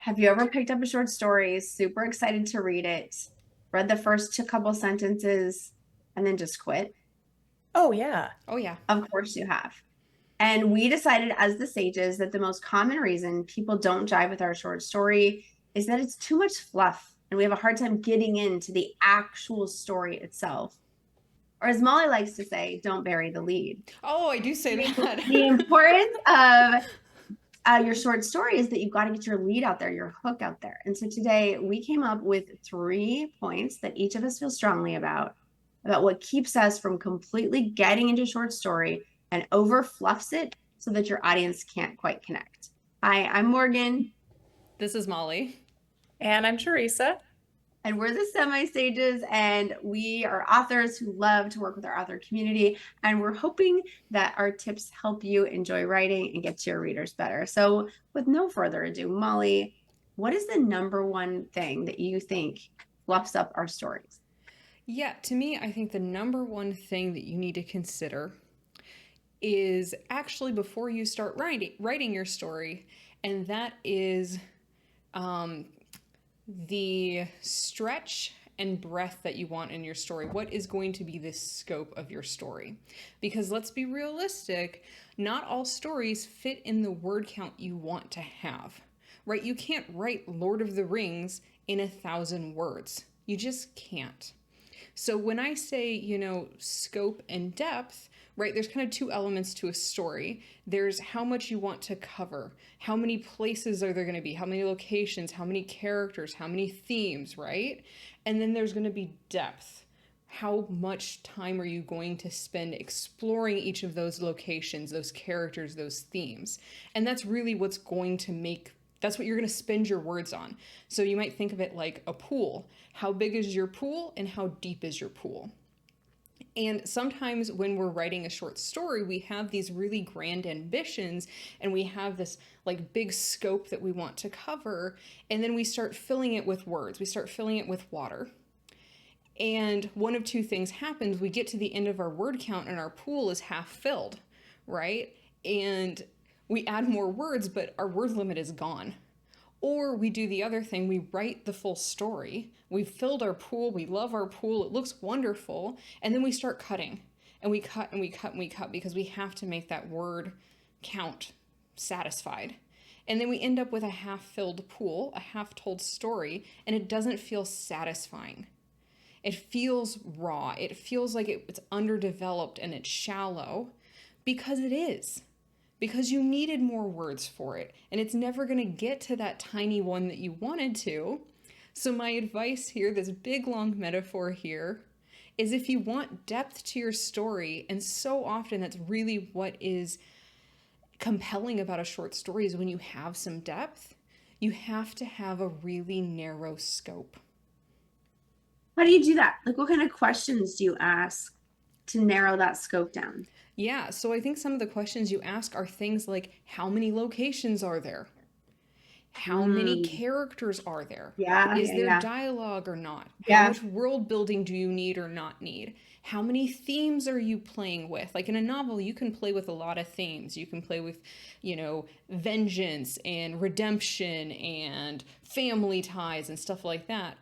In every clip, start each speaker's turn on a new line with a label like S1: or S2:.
S1: Have you ever picked up a short story, super excited to read it, read the first two couple sentences, and then just quit?
S2: Oh yeah.
S3: Oh yeah.
S1: Of course you have. And we decided as the sages that the most common reason people don't jive with our short story is that it's too much fluff and we have a hard time getting into the actual story itself. Or as Molly likes to say, don't bury the lead.
S3: Oh, I do say that.
S1: The importance of your short story is that you've got to get your lead out there, your hook out there. And so today we came up with 3 points that each of us feel strongly about what keeps us from completely getting into a short story and over fluffs it so that your audience can't quite connect. Hi, I'm Morgan.
S3: This is Molly.
S2: And I'm Theresa.
S1: And we're the Semi Sages, and we are authors who love to work with our author community. And we're hoping that our tips help you enjoy writing and get to your readers better. So, with no further ado, Molly, what is the number one thing that you think fluffs up our stories?
S3: Yeah, to me, I think the number one thing that you need to consider is actually before you start writing your story, and that is um, the stretch and breadth that you want in your story. What is going to be the scope of your story? Because let's be realistic, not all stories fit in the word count you want to have, right? You can't write Lord of the Rings in 1,000 words. You just can't. So when I say, scope and depth, right, there's kind of two elements to a story. There's how much you want to cover, how many places are there going to be, how many locations, how many characters, how many themes, right? And then there's going to be depth. How much time are you going to spend exploring each of those locations, those characters, those themes? And that's really what's going to make that's what you're going to spend your words on. So you might think of it like a pool. How big is your pool and how deep is your pool? And sometimes when we're writing a short story, we have these really grand ambitions and we have this like big scope that we want to cover. And then we start filling it with words, we start filling it with water. And one of two things happens. We get to the end of our word count and our pool is half filled, right? And we add more words, but our word limit is gone. Or we do the other thing, we write the full story. We've filled our pool, we love our pool, it looks wonderful, and then we start cutting. And we cut and we cut and we cut because we have to make that word count satisfied. And then we end up with a half filled pool, a half told story, and it doesn't feel satisfying. It feels raw. It feels like it's underdeveloped and it's shallow because it is. Because you needed more words for it. And it's never going to get to that tiny one that you wanted to. So, my advice here, this big long metaphor here, is if you want depth to your story, and so often that's really what is compelling about a short story is when you have some depth, you have to have a really narrow scope.
S1: How do you do that? Like, what kind of questions do you ask to narrow that scope down?
S3: Yeah, so I think some of the questions you ask are things like how many locations are there? How many
S1: Mm,
S3: characters are there?
S1: yeah,
S3: Is
S1: yeah,
S3: there
S1: yeah.
S3: dialogue or not? How
S1: Yeah.
S3: much world building do you need or not need? How many themes are you playing with? Like in a novel, you can play with a lot of themes. You can play with, vengeance and redemption and family ties and stuff like that.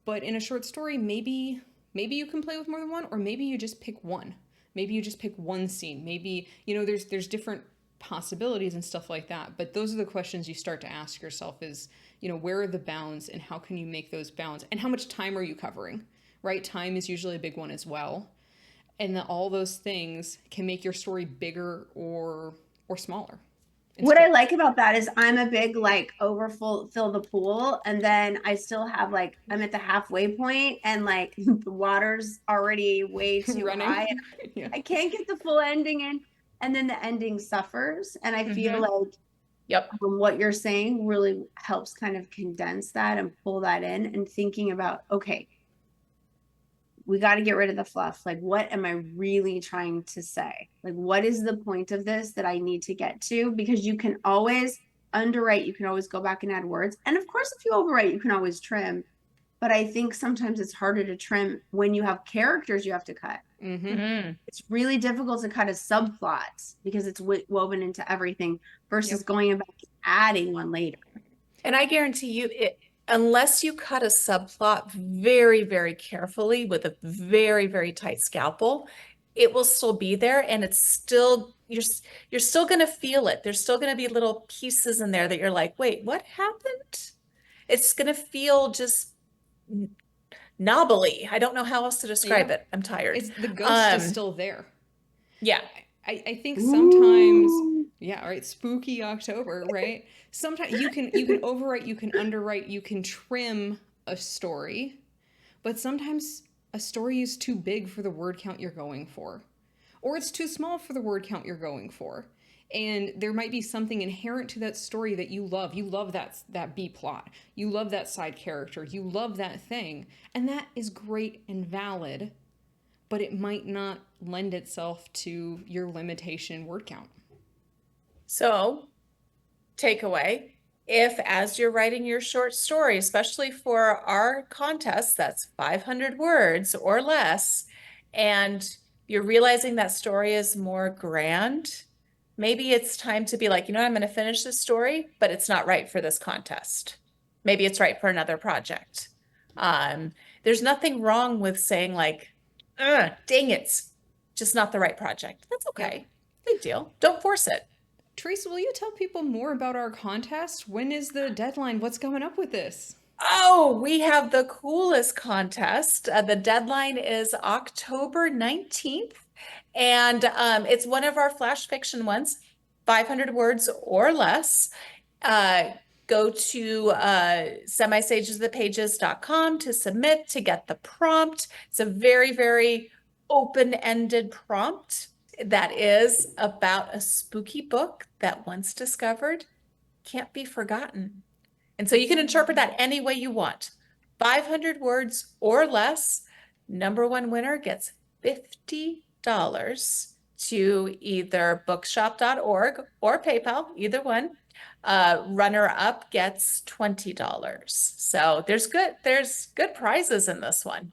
S3: But in a short story, maybe you can play with more than one, or maybe you just pick one. Maybe you just pick one scene. Maybe, there's different possibilities and stuff like that. But those are the questions you start to ask yourself is, where are the bounds and how can you make those bounds? And how much time are you covering? Right? Time is usually a big one as well. And that all those things can make your story bigger or smaller in
S1: What I
S3: scope.
S1: like about that is I'm a big like overfull fill the pool and then I still have like I'm at the halfway point and like the water's already way too high
S3: Running.
S1: and
S3: Yeah.
S1: I can't get the full ending in and then the ending suffers and I feel
S2: Mm-hmm.
S1: like
S2: Yep.
S1: what you're saying really helps kind of condense that and pull that in and thinking about okay, we got to get rid of the fluff. Like, what am I really trying to say? Like, what is the point of this that I need to get to? Because you can always underwrite, you can always go back and add words. And of course, if you overwrite, you can always trim. But I think sometimes it's harder to trim when you have characters you have to cut.
S3: Mm-hmm.
S2: Mm.
S1: It's really difficult to cut a subplot because it's woven into everything versus
S3: Yep.
S1: going back and adding one later.
S2: And I guarantee you, unless you cut a subplot very, very carefully with a very, very tight scalpel, it will still be there, and it's still you're still going to feel it. There's still going to be little pieces in there that you're like, wait, what happened? It's going to feel just knobbly. I don't know how else to describe
S3: Yeah.
S2: it. I'm tired.
S3: It's the ghost is still there.
S2: Yeah.
S3: I think sometimes,
S1: Ooh.
S3: yeah, right, spooky October, right? Sometimes you can overwrite, you can underwrite, you can trim a story, but sometimes a story is too big for the word count you're going for, or it's too small for the word count you're going for. And there might be something inherent to that story that you love. You love that B plot. You love that side character. You love that thing, and that is great and valid, but it might not lend itself to your limitation word count.
S2: So, takeaway, if as you're writing your short story, especially for our contest, that's 500 words or less, and you're realizing that story is more grand, maybe it's time to be like, you know what, I'm going to finish this story, but it's not right for this contest. Maybe it's right for another project. There's nothing wrong with saying like, dang, it's just not the right project. That's okay.
S3: Yep.
S2: Big deal. Don't force it.
S3: Theresa, will you tell people more about our contest? When is the deadline? What's coming up with this?
S2: Oh, we have the coolest contest. The deadline is October 19th, and it's one of our flash fiction ones, 500 words or less. Go to semisagesofthepages.com to submit to get the prompt. It's a very, very open-ended prompt that is about a spooky book that once discovered can't be forgotten. And so you can interpret that any way you want. 500 words or less. Number one winner gets $50 to either bookshop.org or PayPal, either one. Runner up gets $20. So there's good prizes in this one.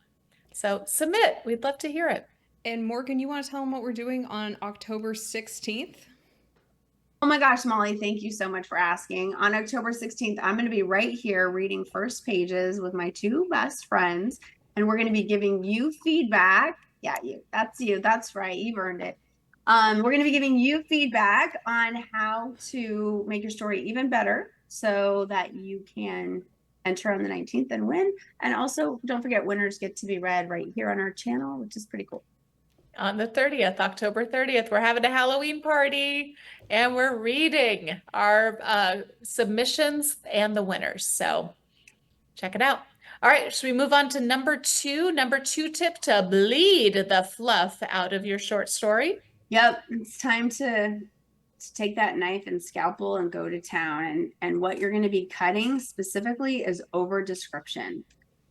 S2: So submit. We'd love to hear it.
S3: And Morgan, you want to tell them what we're doing on October 16th?
S1: Oh my gosh, Molly, thank you so much for asking. On October 16th, I'm going to be right here reading first pages with my two best friends, and we're going to be giving you feedback. Yeah, you. That's right. You've earned it. We're going to be giving you feedback on how to make your story even better so that you can enter on the 19th and win. And also, don't forget, winners get to be read right here on our channel, which is pretty cool.
S2: On the 30th, October 30th, we're having a Halloween party and we're reading our submissions and the winners. So check it out. All right, should we move on to number two? Number two tip to bleed the fluff out of your short story.
S1: Yep, it's time to take that knife and scalpel and go to town. And what you're going to be cutting specifically is over description.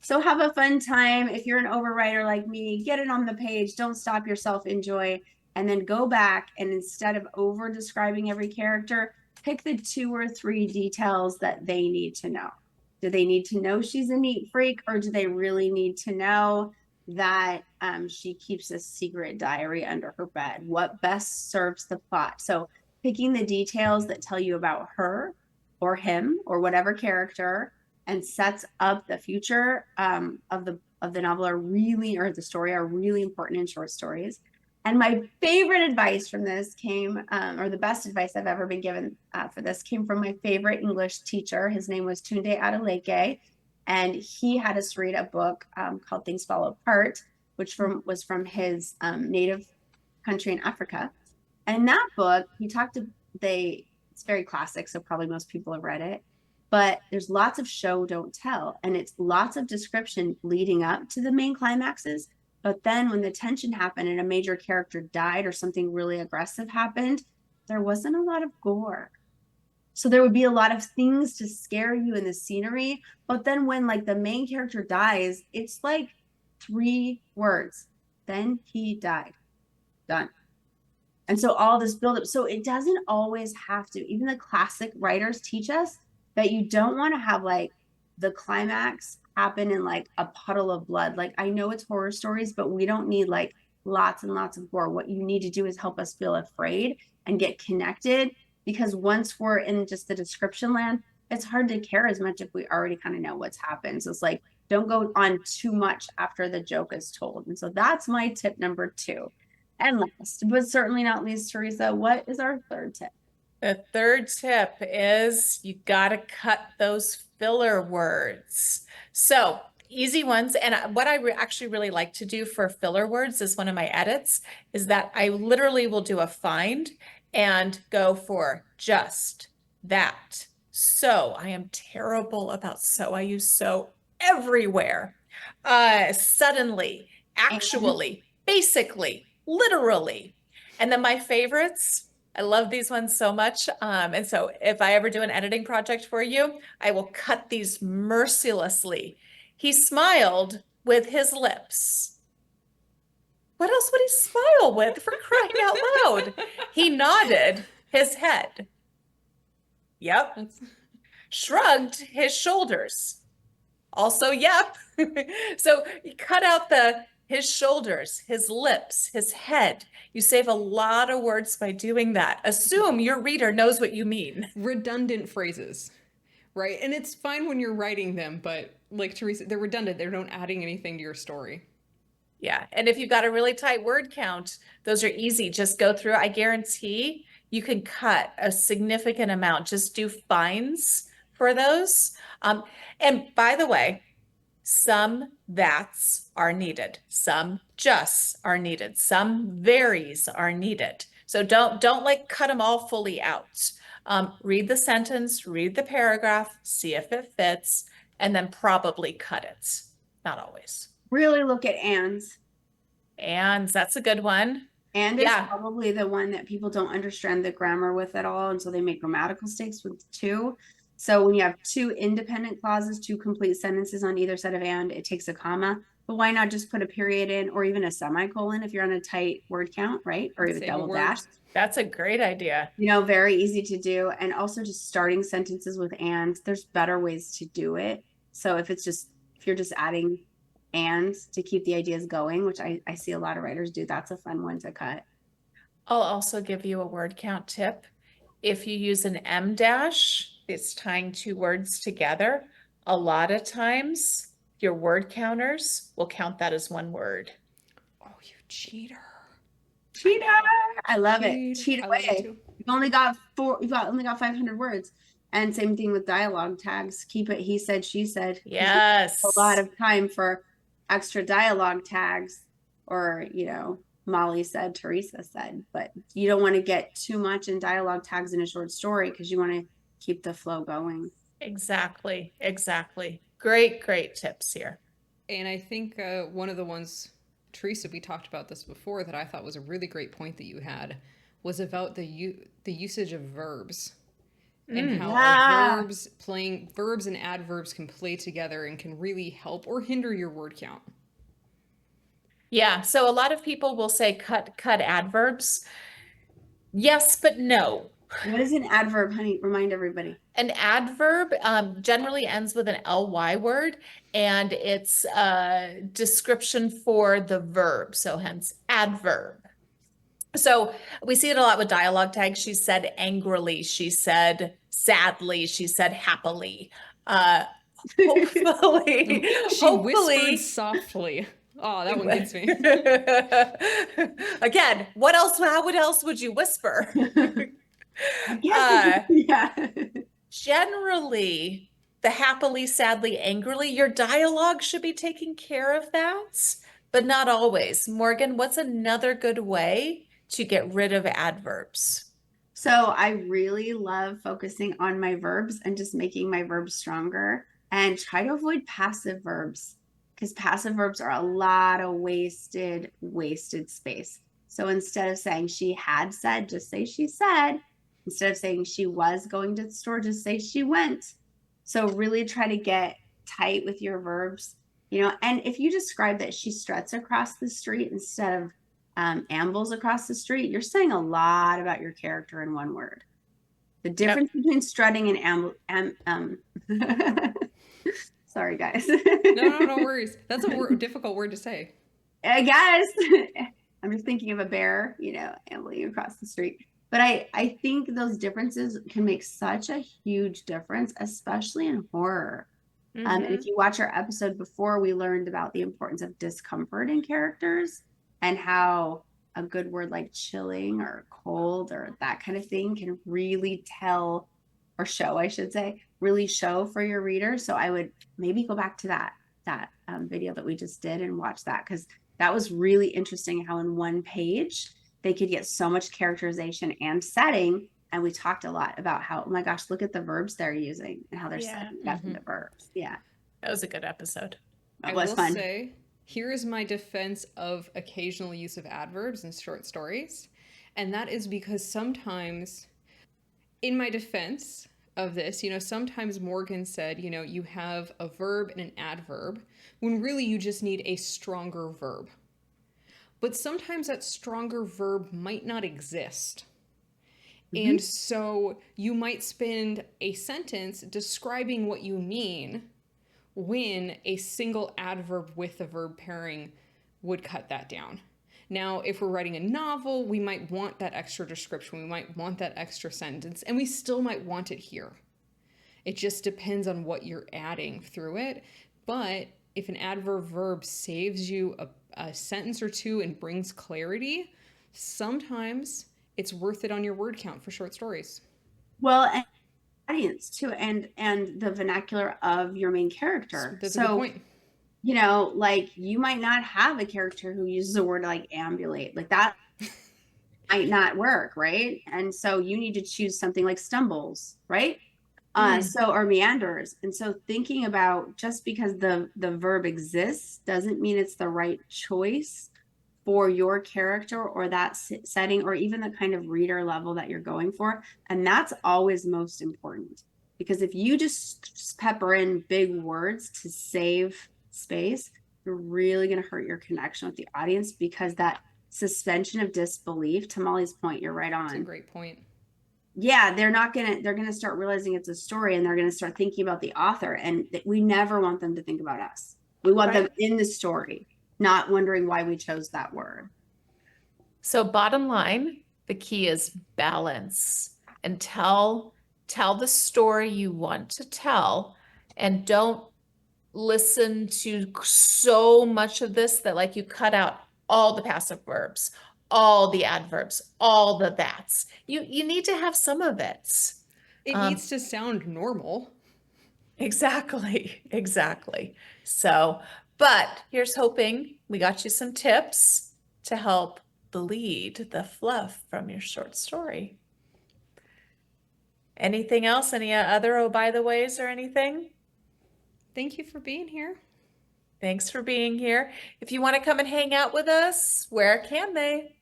S1: So have a fun time. If you're an overwriter like me, get it on the page. Don't stop yourself. Enjoy. And then go back and instead of over describing every character, pick the 2 or 3 details that they need to know. Do they need to know she's a neat freak, or do they really need to know that she keeps a secret diary under her bed? What best serves the plot? So picking the details that tell you about her or him or whatever character and sets up the future of the novel are really, or the story, are really important in short stories. And my favorite advice from this came, or the best advice I've ever been given for this came from my favorite English teacher. His name was Tunde Adeleke, and he had us read a book called Things Fall Apart, which was from his native country in Africa. And in that book, it's very classic, so probably most people have read it, but there's lots of show, don't tell. And it's lots of description leading up to the main climaxes. But then when the tension happened and a major character died or something really aggressive happened, there wasn't a lot of gore. So there would be a lot of things to scare you in the scenery. But then when like the main character dies, it's like 3 words. Then he died. Done. And so all this buildup. So it doesn't always have to. Even the classic writers teach us that you don't want to have like the climax happen in like a puddle of blood. Like I know it's horror stories, but we don't need like lots and lots of gore. What you need to do is help us feel afraid and get connected, because once we're in just the description land, it's hard to care as much if we already kind of know what's happened. So it's like, don't go on too much after the joke is told. And so that's my tip number 2. And last, but certainly not least, Theresa, what is our third tip?
S2: The third tip is you got to cut those filler words. So easy ones. And what I actually really like to do for filler words is one of my edits is that I literally will do a find and go for just that. So I am terrible about so. I use so everywhere. Suddenly, actually, basically, literally. And then my favorites. I love these ones so much. And so if I ever do an editing project for you, I will cut these mercilessly. He smiled with his lips. What else would he smile with, for crying out loud? He nodded his head. Yep. Shrugged his shoulders. Also, yep. So you cut out his shoulders, his lips, his head. You save a lot of words by doing that. Assume your reader knows what you mean.
S3: Redundant phrases, right? And it's fine when you're writing them, but like Theresa, they're redundant. They're not adding anything to your story.
S2: Yeah. And if you've got a really tight word count, those are easy. Just go through. I guarantee you can cut a significant amount. Just do fines for those. And by the way, some that's are needed. Some justs are needed. Some varies are needed. So don't like cut them all fully out. Read the sentence, read the paragraph, see if it fits, and then probably cut it. Not always.
S1: Really look at ands.
S2: And that's a good one.
S1: And
S2: Yeah.
S1: it's probably the one that people don't understand the grammar with at all. And so they make grammatical mistakes with 2. So when you have 2 independent clauses, 2 complete sentences on either side of and, it takes a comma. But why not just put a period in or even a semicolon if you're on a tight word count, right? Or even double dash.
S2: That's a great idea.
S1: Very easy to do. And also just starting sentences with and, there's better ways to do it. So if you're just adding and to keep the ideas going, which I see a lot of writers do, that's a fun one to cut.
S2: I'll also give you a word count tip. If you use an M dash, it's tying 2 words together. A lot of times your word counters will count that as 1 word.
S3: Oh, you cheater.
S1: Cheater. I love it. Cheat away. You've only got 500 words. And same thing with dialogue tags. Keep it he said, she said.
S2: Yes.
S1: A lot of time for extra dialogue tags or, Molly said, Theresa said, but you don't want to get too much in dialogue tags in a short story because you want to keep the flow going.
S2: Exactly. Great tips here.
S3: And I think one of the ones, Theresa, we talked about this before that I thought was a really great point that you had was about the usage of verbs and how our verbs and adverbs can play together and can really help or hinder your word count.
S2: Yeah, so a lot of people will say cut adverbs. Yes, but no.
S1: What is an adverb, honey? Remind everybody.
S2: An adverb generally ends with an ly word, and it's a description for the verb, so hence adverb. So we see it a lot with dialogue tags. She said angrily, she said sadly, she said happily. Hopefully.
S3: She whispered softly. Oh, that one gets me.
S2: Again, how else would you whisper?
S1: Yeah.
S2: Generally, the happily, sadly, angrily, your dialogue should be taking care of that, but not always. Morgan, what's another good way to get rid of adverbs?
S1: So I really love focusing on my verbs and just making my verbs stronger and try to avoid passive verbs because passive verbs are a lot of wasted space. So instead of saying she had said, just say she said. Instead of saying she was going to the store, just say she went. So really try to get tight with your verbs, and if you describe that she struts across the street instead of ambles across the street, you're saying a lot about your character in one word. The difference between strutting and sorry guys.
S3: No worries. That's a difficult word to say.
S1: I guess I'm just thinking of a bear, ambling across the street. But I think those differences can make such a huge difference, especially in horror. And if you watch our episode before, we learned about the importance of discomfort in characters and how a good word like chilling or cold or that kind of thing can really tell or show, I should say, really show for your reader. So I would maybe go back to that video that we just did and watch that, because that was really interesting how in one page they could get so much characterization and setting. And we talked a lot about how, oh my gosh, look at the verbs they're using and how they're setting up the verbs. Yeah.
S2: That was a good episode.
S1: It
S3: I
S1: was
S3: will
S1: fun.
S3: say, here is my defense of occasional use of adverbs in short stories. And that is because sometimes, in my defense of this, sometimes Morgan said, you have a verb and an adverb, when really you just need a stronger verb. But sometimes that stronger verb might not exist. And so you might spend a sentence describing what you mean when a single adverb with a verb pairing would cut that down. Now, if we're writing a novel, we might want that extra description, we might want that extra sentence, and we still might want it here. It just depends on what you're adding through it. But if an adverb verb saves you a sentence or two and brings clarity, sometimes it's worth it on your word count for short stories.
S1: Well, and audience too, and the vernacular of your main character.
S3: That's a good point.
S1: Like you might not have a character who uses a word like ambulate, like that might not work, right? And so you need to choose something like stumbles, right? Or meanders. And so thinking about, just because the verb exists doesn't mean it's the right choice for your character or that setting, or even the kind of reader level that you're going for. And that's always most important, because if you just pepper in big words to save space, you're really going to hurt your connection with the audience, because that suspension of disbelief, to Molly's point, you're right on.
S3: That's a great point.
S1: Yeah, they're going to start realizing it's a story, and they're going to start thinking about the author, and we never want them to think about us. We want them in the story, not wondering why we chose that word.
S2: So bottom line, the key is balance, and tell the story you want to tell, and don't listen to so much of this that like you cut out all the passive verbs, all the adverbs, all the that's. You need to have some of it.
S3: It needs to sound normal.
S2: Exactly. So, but here's hoping we got you some tips to help bleed the fluff from your short story. Anything else? Any other oh by the ways or anything?
S3: Thank you for being here.
S2: Thanks for being here. If you want to come and hang out with us, where can they?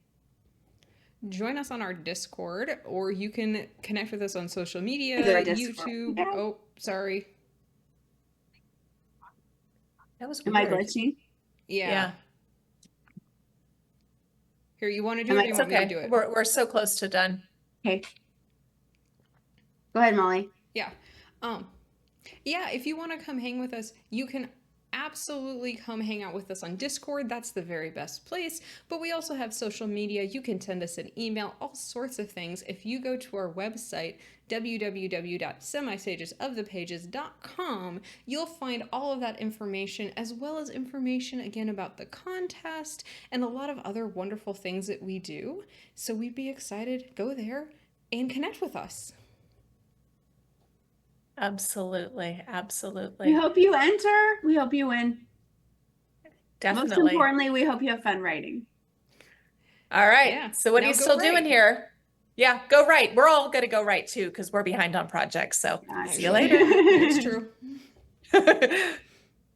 S3: Join us on our Discord, or you can connect with us on social media, YouTube.
S1: Yeah.
S3: Oh, sorry.
S2: That was
S1: Am
S2: weird.
S1: I glitching?
S3: Yeah. Here, you want to do it? Or you want me to do it?
S2: We're so close to done.
S1: Okay. Go ahead, Molly.
S3: Yeah. If you want to come hang with us, you can absolutely come hang out with us on Discord. That's the very best place. But we also have social media. You can send us an email, all sorts of things. If you go to our website, www.semisagesofthepages.com, you'll find all of that information, as well as information again about the contest and a lot of other wonderful things that we do. So we'd be excited. Go there and connect with us.
S2: Absolutely.
S1: We hope you enter. We hope you win.
S2: Definitely.
S1: Most importantly, we hope you have fun writing.
S2: All right.
S3: Yeah.
S2: So what
S3: Now
S2: are you
S3: go
S2: still
S3: write.
S2: doing here? Yeah, go write. We're all going to go write too, because we're behind on projects. So see you later.
S3: It's true.